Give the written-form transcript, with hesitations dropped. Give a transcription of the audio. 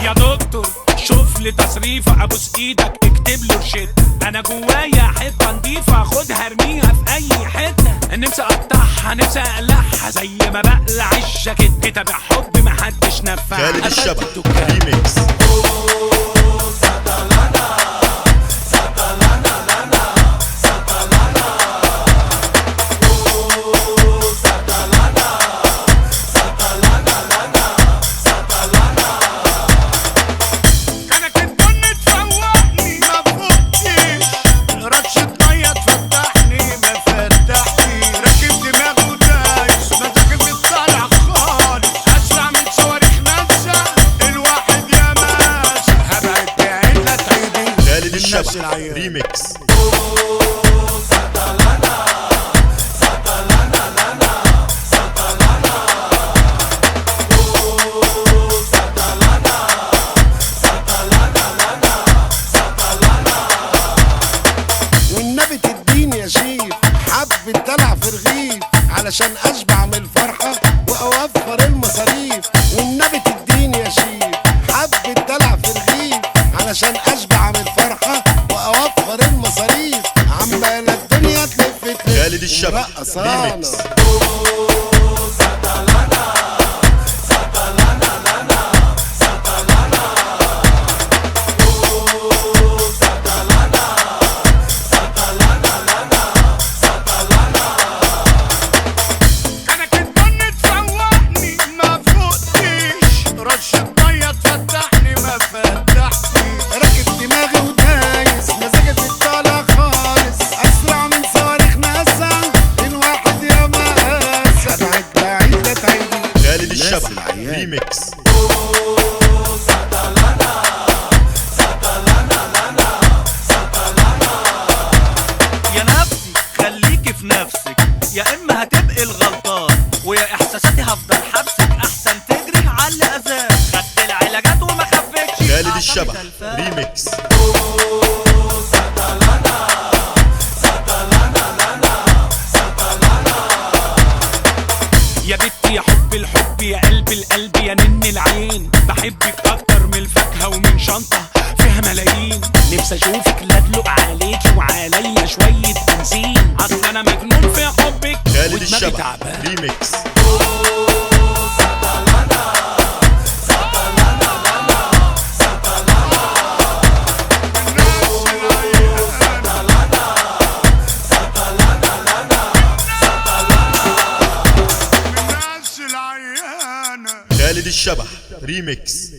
يا دكتور شوف لي تصريفة ابوس ايدك اكتب له روشتة. انا جوايا حته نضيفه خدها ارميها في اي حته. نفسي اقطعها نفسي اقلعها زي ما بقلع الجاكيت. كتاب حب محدش نفعها. خالد الشبح ريميكس. خالد الشبح ريميكس. والنبي تديني يا شيف حبة دلع في رغيف علشان اشبع من الفرحة واوفر المصاريف. والنبي تديني يا شيف حبة دلع في رغيف علشان اشبع من الفرحة واوفر المصاريف. عمالة الدنيا تلف خالد الشبح ريميكس. خالد الشبح ريميكس. يا نفسي خليكي في نفسك يا اما هتبقي الغلطان ويا احساساتي هفضل حبسك. احسن تجري على الاذان. خدت العلاجات وما خفتش. خالد الشبح ريميكس. يا بنتي يا حب الحب يا قلب القلب يا نن العين. بحبك اكتر من الفاكهه ومن شنطه فيها ملايين. نفسي اشوفك لا ادلق عليكي وعليا شويه بنزين. اصل انا مجنون في حبك خالد ودماغي الشبح تعبان. ريميكس. خالد الشبح ريميكس.